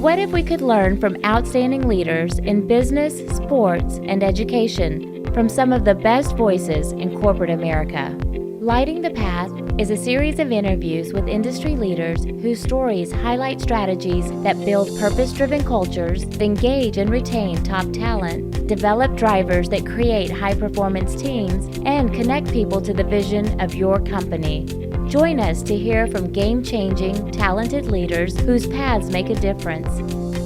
What if we could learn from outstanding leaders in business, sports, and education from some of the best voices in corporate America? Lighting the Path is a series of interviews with industry leaders whose stories highlight strategies that build purpose-driven cultures, engage and retain top talent, develop drivers that create high-performance teams, and connect people to the vision of your company. Join us to hear from game-changing, talented leaders whose paths make a difference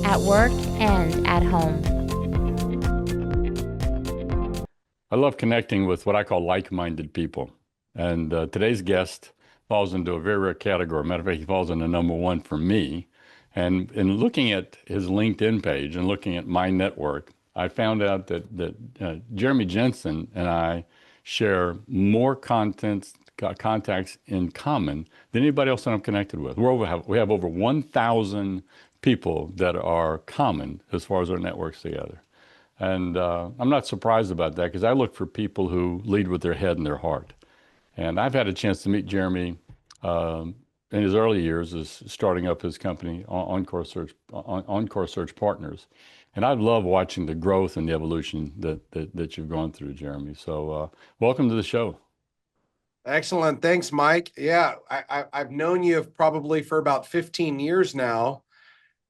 at work and at home. I love connecting with what I call like-minded people. And today's guest falls into a very rare category. Matter of fact, he falls into number one for me. And in looking at his LinkedIn page and looking at my network, I found out that Jeremy Jenson and I share more contacts in common than anybody else that I'm connected with. We have over 1,000 people that are common as far as our networks together. And I'm not surprised about that because I look for people who lead with their head and their heart. And I've had a chance to meet Jeremy in his early years as starting up his company, Encore Search Partners. And I love watching the growth and the evolution that you've gone through, Jeremy. So welcome to the show. Excellent. Thanks, Mike. Yeah, I've known you probably for about 15 years now.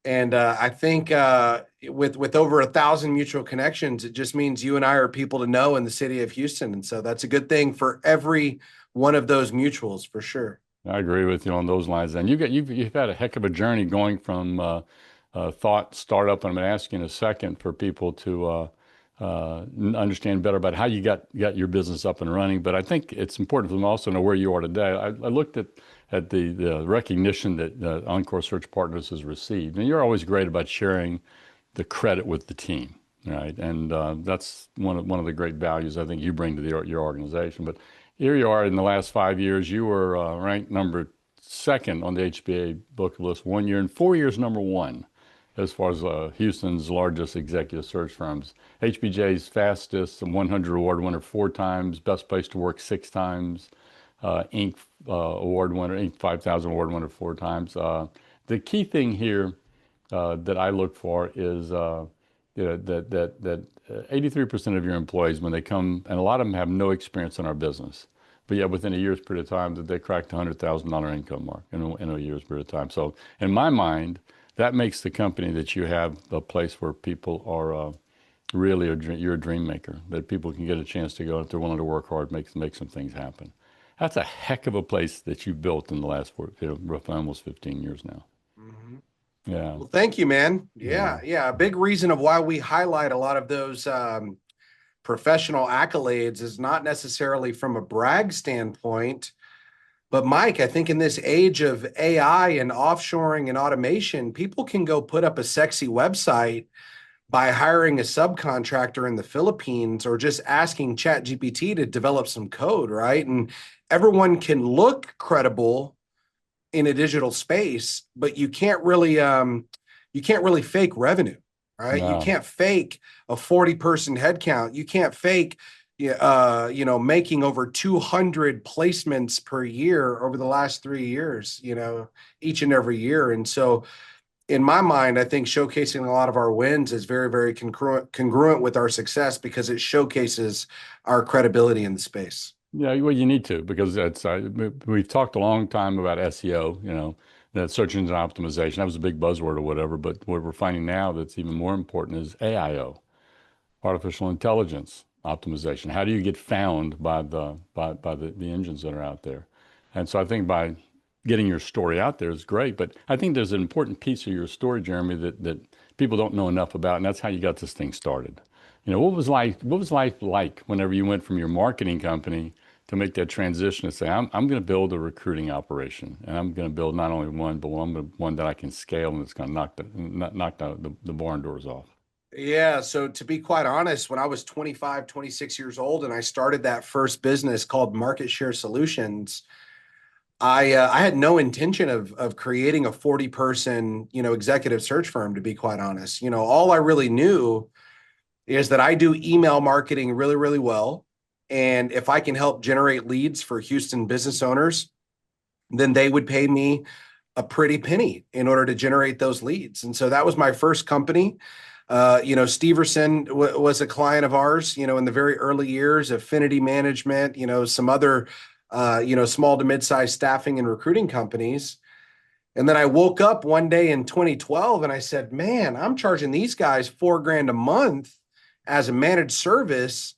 And I think with over 1,000 mutual connections, it just means you and I are people to know in the city of Houston. And so that's a good thing for every one of those mutuals, for sure. I agree with you on those lines. And you've had a heck of a journey going from thought startup. And I'm going to ask you in a second for people to understand better about how you got your business up and running. But I think it's important for them also to know where you are today. I looked at the recognition that Encore Search Partners has received. And you're always great about sharing the credit with the team, right? And that's one of the great values I think you bring to your organization. But here you are in the last 5 years, you were ranked number 2nd on the HBA book list 1 year and 4 years number 1 as far as Houston's largest executive search firms. HBJ's fastest 100 award winner 4 times, best place to work 6 times, Inc. Award winner, Inc. 5000 award winner 4 times. The key thing here that I look for is that 83% of your employees, when they come, and a lot of them have no experience in our business, but yet within a year's period of time, that they cracked the $100,000 income mark in a year's period of time. So in my mind, that makes the company that you have a place where people are really you're a dream maker, that people can get a chance to go if they're willing to work hard, make some things happen. That's a heck of a place that you built in the last roughly almost 15 years now. Mm-hmm. Yeah. Well, thank you, man. Yeah. A big reason of why we highlight a lot of those professional accolades is not necessarily from a brag standpoint, but Mike, I think in this age of AI and offshoring and automation, people can go put up a sexy website by hiring a subcontractor in the Philippines or just asking ChatGPT to develop some code, right? And everyone can look credible in a digital space, but you can't really fake revenue, right? No. You can't fake a 40-person headcount. You can't fake, making over 200 placements per year over the last 3 years, each and every year. And so in my mind, I think showcasing a lot of our wins is very, very congruent with our success because it showcases our credibility in the space. Yeah, well, you need to, because we've talked a long time about SEO, that search engine optimization. That was a big buzzword or whatever, but what we're finding now that's even more important is AIO, artificial intelligence optimization. How do you get found by the engines that are out there? And so I think by getting your story out there is great, but I think there's an important piece of your story, Jeremy, that people don't know enough about, and that's how you got this thing started. What was life like whenever you went from your marketing company to make that transition to say, I'm going to build a recruiting operation, and I'm going to build not only one, but one that I can scale and it's going to knock the barn doors off? Yeah. So to be quite honest, when I was 25, 26 years old and I started that first business called Market Share Solutions, I had no intention of creating a 40-person, executive search firm, to be quite honest. All I really knew is that I do email marketing really, really well. And if I can help generate leads for Houston business owners, then they would pay me a pretty penny in order to generate those leads. And so that was my first company. Steverson was a client of ours, in the very early years, Affinity Management, some other, small to mid-sized staffing and recruiting companies. And then I woke up one day in 2012 and I said, man, I'm charging these guys $4,000 a month as a managed service,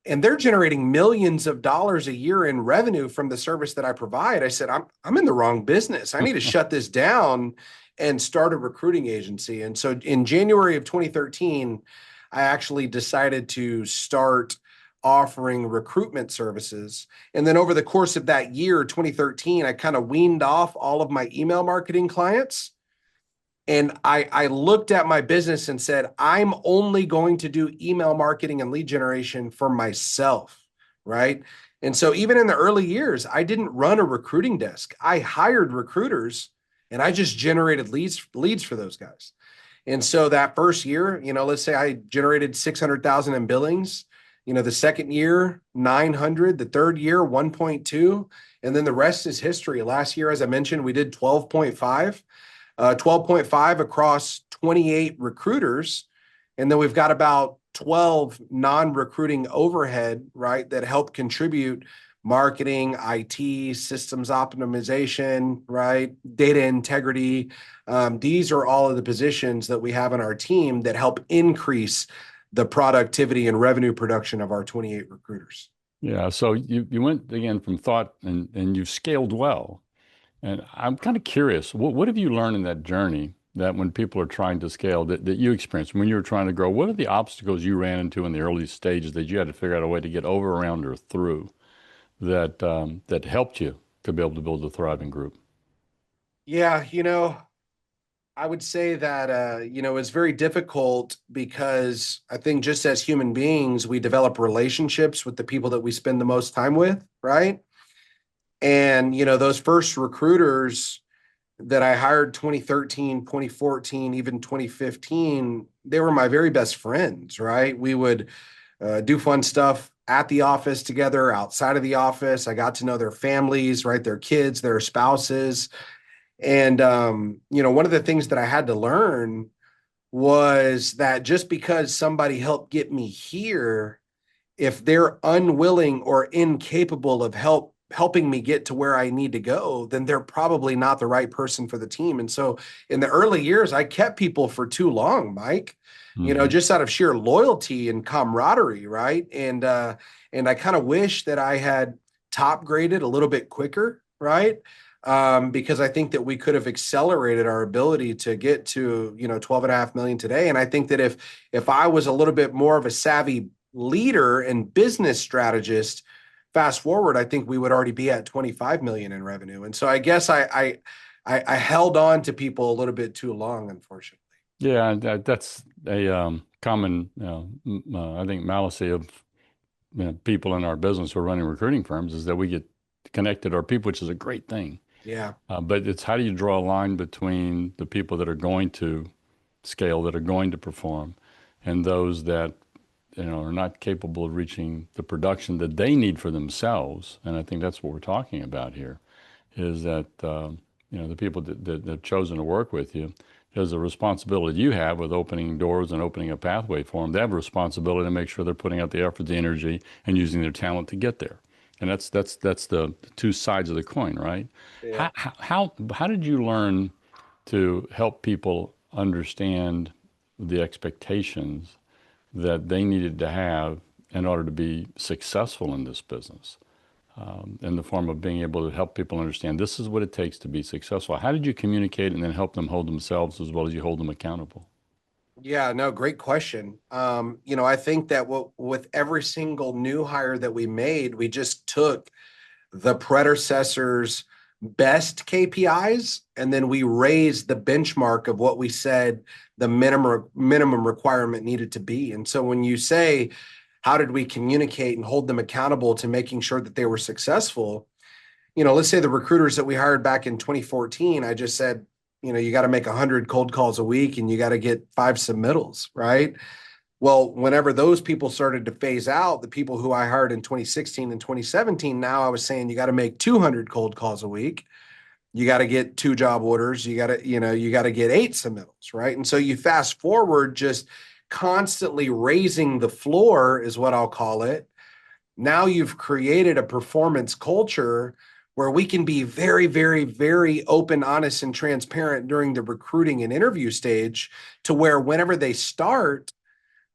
and they're generating millions of dollars a year in revenue from the service that I provide. I said, I'm in the wrong business. I need to shut this down and start a recruiting agency. And so in January of 2013, I actually decided to start offering recruitment services. And then over the course of that year, 2013, I kind of weaned off all of my email marketing clients. And I looked at my business and said, I'm only going to do email marketing and lead generation for myself, right? And so even in the early years, I didn't run a recruiting desk. I hired recruiters and I just generated leads for those guys. And so that first year, let's say I generated 600,000 in billings. The second year, 900, the third year, 1.2, and then the rest is history. Last year, as I mentioned, we did 12.5. 12.5 across 28 recruiters. And then we've got about 12 non-recruiting overhead, right, that help contribute marketing, IT, systems optimization, right, data integrity. These are all of the positions that we have on our team that help increase the productivity and revenue production of our 28 recruiters. Yeah. So you went again from thought and you've scaled well. And I'm kind of curious, what have you learned in that journey that when people are trying to scale that you experienced when you were trying to grow? What are the obstacles you ran into in the early stages that you had to figure out a way to get over, around, or through that helped you to be able to build a thriving group? Yeah, I would say that, it's very difficult because I think just as human beings, we develop relationships with the people that we spend the most time with, right? And, those first recruiters that I hired 2013, 2014, even 2015, they were my very best friends, right? We would do fun stuff at the office together, outside of the office. I got to know their families, right? Their kids, their spouses. And, one of the things that I had to learn was that just because somebody helped get me here, if they're unwilling or incapable of helping me get to where I need to go, then they're probably not the right person for the team. And so in the early years, I kept people for too long, Mike, just out of sheer loyalty and camaraderie, right? And I kind of wish that I had top graded a little bit quicker, right? Because I think that we could have accelerated our ability to get to, 12.5 million today. And I think that if I was a little bit more of a savvy leader and business strategist, fast forward, I think we would already be at 25 million in revenue. And so I guess I held on to people a little bit too long, unfortunately. Yeah, that's a common, I think, fallacy of people in our business who are running recruiting firms is that we get connected to our people, which is a great thing. Yeah. But it's how do you draw a line between the people that are going to scale, that are going to perform, and those that are not capable of reaching the production that they need for themselves. And I think that's what we're talking about here, is that the people that have chosen to work with you, there's a responsibility you have with opening doors and opening a pathway for them. They have a responsibility to make sure they're putting out the effort, the energy, and using their talent to get there. And that's the two sides of the coin, right? Yeah. How did you learn to help people understand the expectations that they needed to have in order to be successful in this business, in the form of being able to help people understand this is what it takes to be successful? How did you communicate and then help them hold themselves as well as you hold them accountable? Yeah, no, great question. I think that with every single new hire that we made, we just took the predecessor's best KPIs, and then we raised the benchmark of what we said the minimum requirement needed to be. And so when you say, how did we communicate and hold them accountable to making sure that they were successful? Let's say the recruiters that we hired back in 2014, I just said, you got to make 100 cold calls a week and you got to get 5 submittals, right? Well, whenever those people started to phase out, the people who I hired in 2016 and 2017, now I was saying you got to make 200 cold calls a week. you got to get 2 job orders. You got to, you got to get 8 submittals, right? And so you fast forward, just constantly raising the floor is what I'll call it. Now you've created a performance culture where we can be very, very, very open, honest, and transparent during the recruiting and interview stage, to where whenever they start,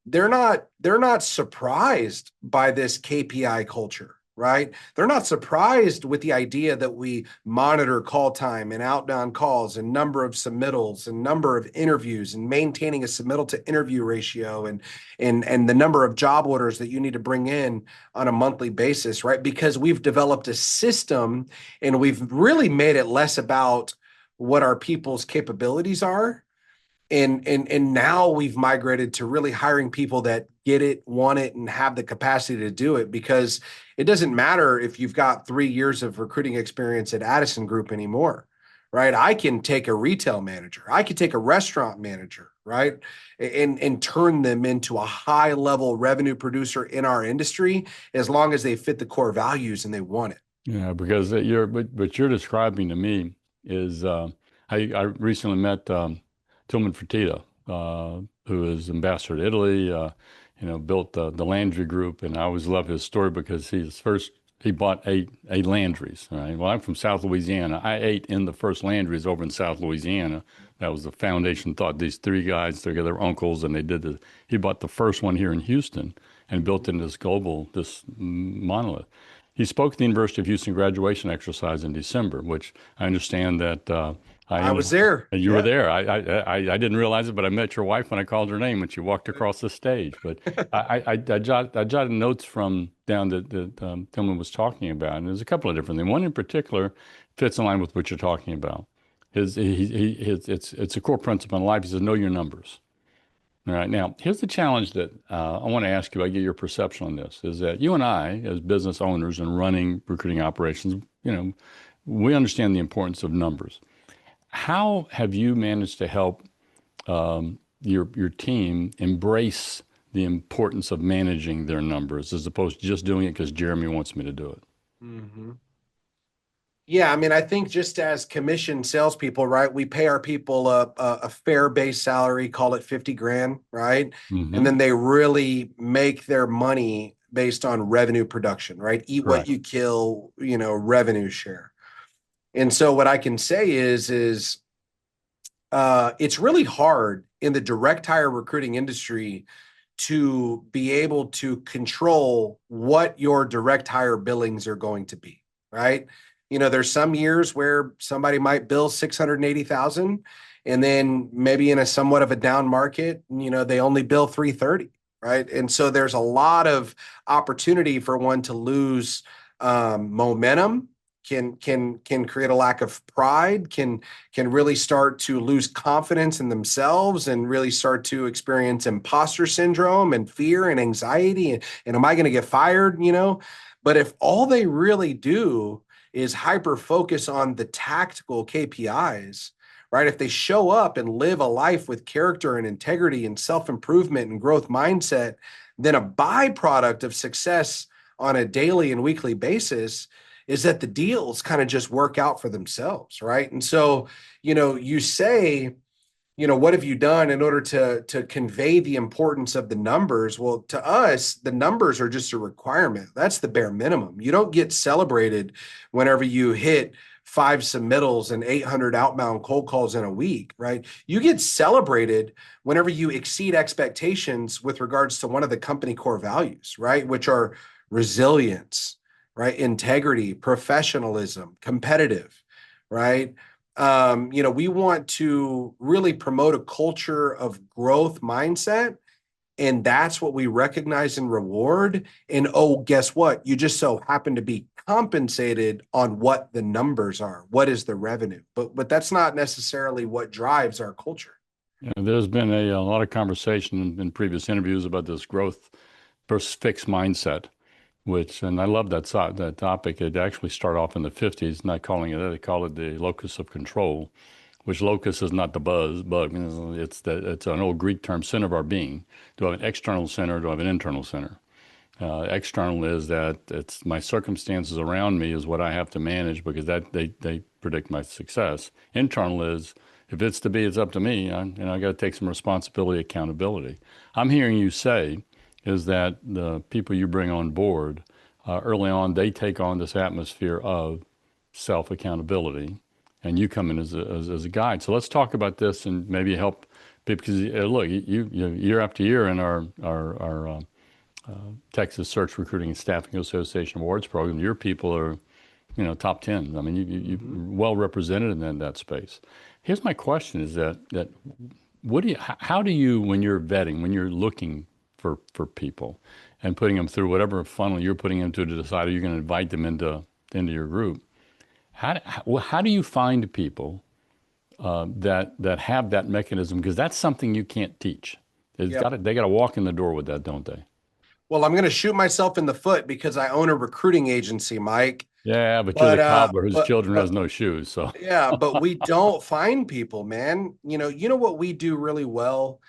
they're not surprised by this KPI culture, right? They're not surprised with the idea that we monitor call time and outbound calls and number of submittals and number of interviews and maintaining a submittal to interview ratio and the number of job orders that you need to bring in on a monthly basis, right? Because we've developed a system and we've really made it less about what our people's capabilities are. And now we've migrated to really hiring people that get it, want it, and have the capacity to do it, because it doesn't matter if you've got 3 years of recruiting experience at Addison Group anymore, right? I can take a retail manager, I could take a restaurant manager, right? And turn them into a high level revenue producer in our industry, as long as they fit the core values and they want it. Yeah, because what you're describing to me is I recently met Tillman Fertitta, who is ambassador to Italy, built the Landry Group. And I always love his story because he bought eight Landrys. Right? Well, I'm from South Louisiana. I ate in the first Landrys over in South Louisiana. That was the foundation thought. These 3 guys, they're their uncles, and he bought the first one here in Houston and built it in this monolith. He spoke at the University of Houston graduation exercise in December, which I understand that I was there. You were there. I didn't realize it, but I met your wife when I called her name when she walked across the stage. But I jotted notes from down that Tillman was talking about, and there's a couple of different things. One in particular fits in line with what you're talking about. It's a core principle in life. He says, know your numbers. All right. Now, here's the challenge that I want to ask you. I get your perception on this. Is that you and I, as business owners and running recruiting operations, we understand the importance of numbers. How have you managed to help your team embrace the importance of managing their numbers, as opposed to just doing it because Jeremy wants me to do it? Mm-hmm. Yeah, I mean, I think just as commission salespeople, right, we pay our people a fair base salary, call it 50 grand, right? Mm-hmm. And then they really make their money based on revenue production, right? Eat Correct. what you kill, revenue share. And so what I can say is it's really hard in the direct hire recruiting industry to be able to control what your direct hire billings are going to be, right? There's some years where somebody might bill 680,000, and then maybe in a somewhat of a down market, they only bill 330, right? And so there's a lot of opportunity for one to lose momentum, can create a lack of pride, can really start to lose confidence in themselves, and really start to experience imposter syndrome and fear and anxiety. And am I going to get fired? But if all they really do is hyper focus on the tactical KPIs, right? If they show up and live a life with character and integrity and self-improvement and growth mindset, then a byproduct of success on a daily and weekly basis is that the deals kind of just work out for themselves, right? And so, you say, what have you done in order to convey the importance of the numbers? Well, to us, the numbers are just a requirement. That's the bare minimum. You don't get celebrated whenever you hit 5 submittals and 800 outbound cold calls in a week, right? You get celebrated whenever you exceed expectations with regards to one of the company core values, right? Which are resilience, right? Integrity, professionalism, competitive, right? We want to really promote a culture of growth mindset, and that's what we recognize and reward. And guess what? You just so happen to be compensated on what the numbers are. What is the revenue? But that's not necessarily what drives our culture. Yeah, there's been a lot of conversation in previous interviews about this growth versus fixed mindset. And I love that topic. It actually started off in the 50s, not calling it that. They call it the locus of control, which locus is not the bug. It's an old Greek term, center of our being. Do I have an external center? Do I have an internal center? External is that it's my circumstances around me is what I have to manage, because that they predict my success. Internal is, if it's to be, it's up to me. I got to take some responsibility, accountability. I'm hearing you say is that the people you bring on board early on, they take on this atmosphere of self-accountability, and you come in as a guide. So let's talk about this and maybe help people, because look, you year after year in our Texas Search Recruiting and Staffing Association Awards program, your people are, top 10. I mean, you're well represented in that space. Here's my question: is that how do you, when you're vetting, when you're looking for people and putting them through whatever funnel you're putting them to decide if you're going to invite them into your group, how do you find people that have that mechanism? Because that's something you can't teach. They got to walk in the door with that, don't they? Well, I'm going to shoot myself in the foot because I own a recruiting agency, Mike. Yeah, but you're the cobbler whose children has no shoes. So yeah, but we don't find people, man. You know what we do really well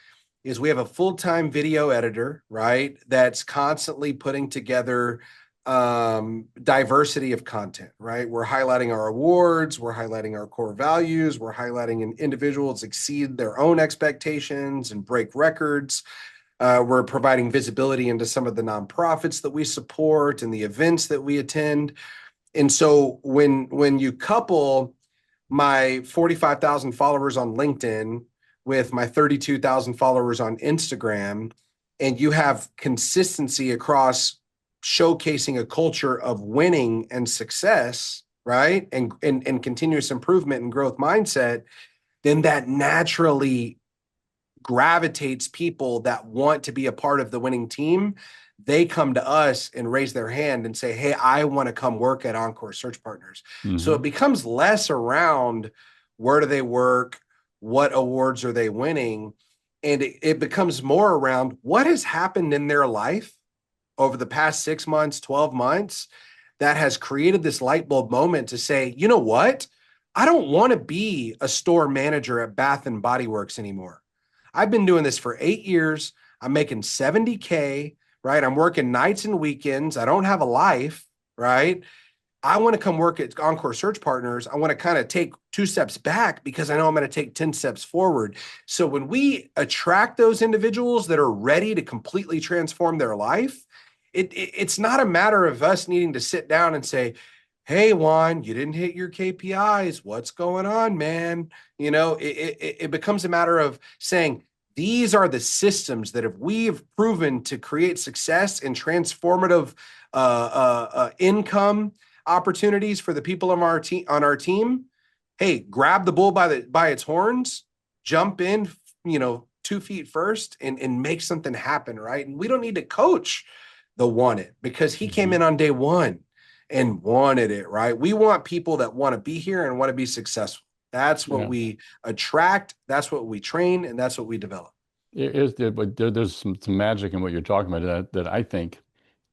is we have a full-time video editor, right? That's constantly putting together diversity of content, right? We're highlighting our awards, we're highlighting our core values, we're highlighting individuals exceed their own expectations and break records. We're providing visibility into some of the nonprofits that we support and the events that we attend. And so when you couple my 45,000 followers on LinkedIn with my 32,000 followers on Instagram, and you have consistency across showcasing a culture of winning and success, right? And continuous improvement and growth mindset, then that naturally gravitates people that want to be a part of the winning team. They come to us and raise their hand and say, hey, I want to come work at Encore Search Partners. Mm-hmm. So it becomes less around where do they work, what awards are they winning, and it becomes more around what has happened in their life over the past 6 months, 12 months that has created this light bulb moment to say, you know what? I don't want to be a store manager at Bath and Body Works anymore. I've been doing this for 8 years. I'm making $70K, right? I'm working nights and weekends. I don't have a life, right? I want to come work at Encore Search Partners. I want to kind of take 2 steps back because I know I'm going to take 10 steps forward. So when we attract those individuals that are ready to completely transform their life, it's not a matter of us needing to sit down and say, hey, Juan, you didn't hit your KPIs. What's going on, man? It becomes a matter of saying, these are the systems that if we've proven to create success and transformative income opportunities for the people on our team, hey, grab the bull by its horns, jump in, 2 feet first and make something happen, right? And we don't need to coach the wanted because he came in on day one and wanted it, right? We want people that want to be here and want to be successful. That's what we attract. That's what we train, and that's what we develop. But there's some magic in what you're talking about that I think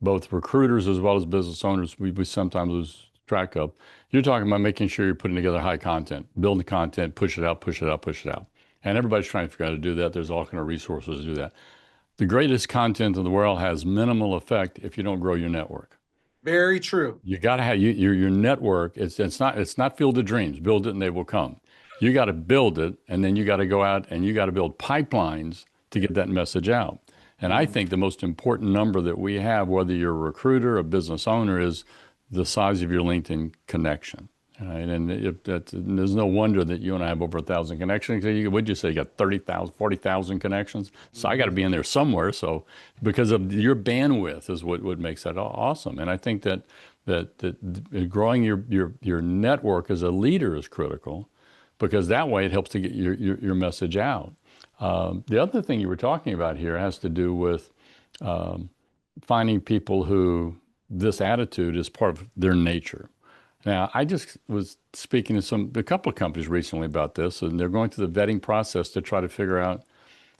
both recruiters as well as business owners, we sometimes lose track of. You're talking about making sure you're putting together high content, building content, push it out. And everybody's trying to figure out how to do that. There's all kind of resources to do that. The greatest content in the world has minimal effect if you don't grow your network. Very true. You got to have your network. It's not Field of Dreams. Build it and they will come. You got to build it, and then you got to go out and you got to build pipelines to get that message out. And I think the most important number that we have, whether you're a recruiter, a business owner, is the size of your LinkedIn connection. Right? And there's no wonder that you and I have over 1,000 connections. What'd you say? You got 30,000, 40,000 connections. So I got to be in there somewhere. So because of your bandwidth is what makes that awesome. And I think that growing your network as a leader is critical, because that way it helps to get your message out. The other thing you were talking about here has to do with finding people who this attitude is part of their nature. Now, I just was speaking to a couple of companies recently about this, and they're going through the vetting process to try to figure out,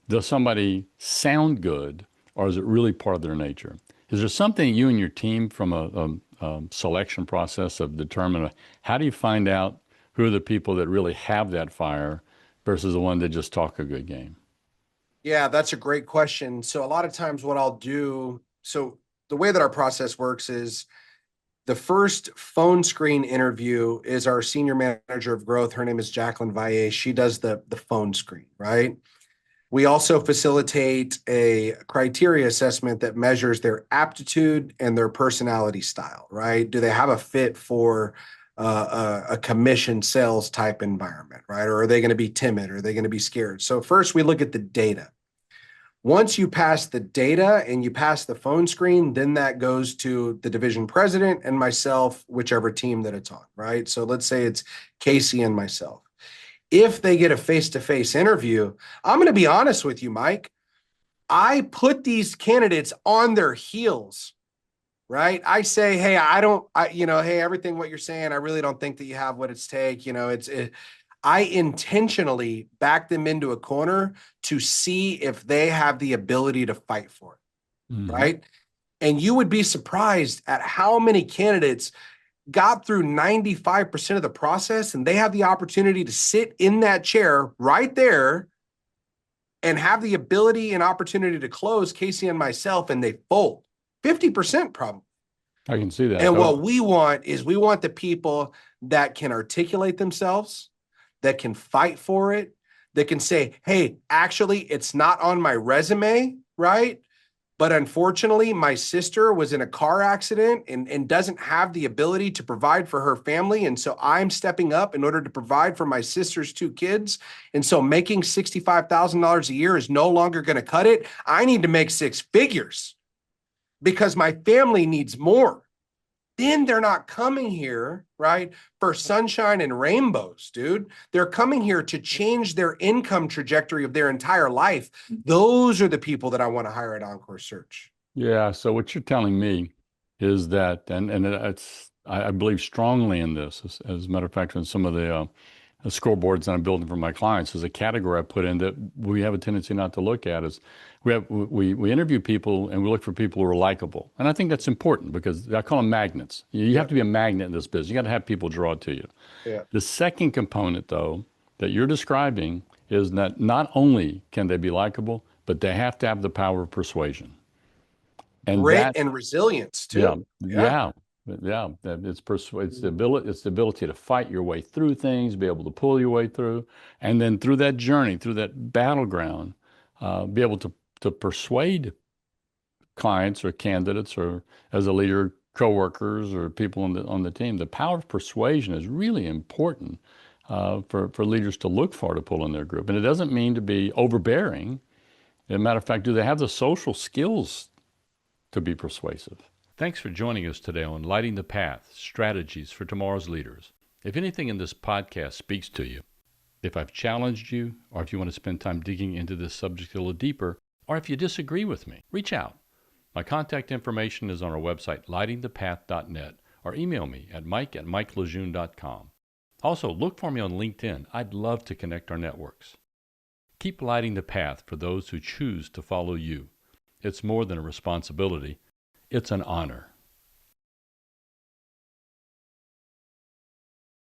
does somebody sound good, or is it really part of their nature? Is there something you and your team from a selection process have determined? How do you find out who are the people that really have that fire versus the one that just talk a good game? Yeah, that's a great question. So a lot of times what I'll do, so the way that our process works is The first phone screen interview is our senior manager of growth. Her name is Jacqueline Valle. She does the phone screen, right? We also facilitate a criteria assessment that measures their aptitude and their personality style, right? Do they have a fit for a commission sales type environment, right? Or are they going to be timid? Or are they going to be scared? So first we look at the data. Once you pass the data and you pass the phone screen, then that goes to the division president and myself, whichever team that it's on, right? So let's say it's Casey and myself. If they get a face-to-face interview, I'm going to be honest with you, Mike. I put these candidates on their heels, right? I say, hey, hey, everything what you're saying, I really don't think that you have what it's take. I intentionally back them into a corner to see if they have the ability to fight for it, right? And you would be surprised at how many candidates got through 95% of the process and they have the opportunity to sit in that chair right there and have the ability and opportunity to close Casey and myself, and they fold 50% probably. I can see that. And what we want the people that can articulate themselves, that can fight for it, that can say, hey, actually, it's not on my resume, right? But unfortunately, my sister was in a car accident and doesn't have the ability to provide for her family. And so I'm stepping up in order to provide for my sister's 2 kids. And so making $65,000 a year is no longer going to cut it. I need to make 6 figures because my family needs more. Then they're not coming here, right, for sunshine and rainbows, dude. They're coming here to change their income trajectory of their entire life. Those are the people that I want to hire at Encore Search. Yeah. So what you're telling me is that, and I believe strongly in this. As a matter of fact, in some of the scoreboards that I'm building for my clients, is a category I put in that we have a tendency not to look at is we interview people and we look for people who are likable. And I think that's important because I call them magnets. You have to be a magnet in this business. You got to have people draw to you. Yeah. The second component, though, that you're describing is that not only can they be likable, but they have to have the power of persuasion. And grit and resilience too. Yeah. It's the ability to fight your way through things, be able to pull your way through, and then through that journey, through that battleground, be able to persuade clients or candidates or as a leader, coworkers or people on the team. The power of persuasion is really important for leaders to look for to pull in their group. And it doesn't mean to be overbearing. As a matter of fact, do they have the social skills to be persuasive? Thanks for joining us today on Lighting the Path, Strategies for Tomorrow's Leaders. If anything in this podcast speaks to you, if I've challenged you, or if you want to spend time digging into this subject a little deeper, or if you disagree with me, reach out. My contact information is on our website, lightingthepath.net, or email me at mike@mikelejeune.com. Also, look for me on LinkedIn. I'd love to connect our networks. Keep lighting the path for those who choose to follow you. It's more than a responsibility. It's an honor.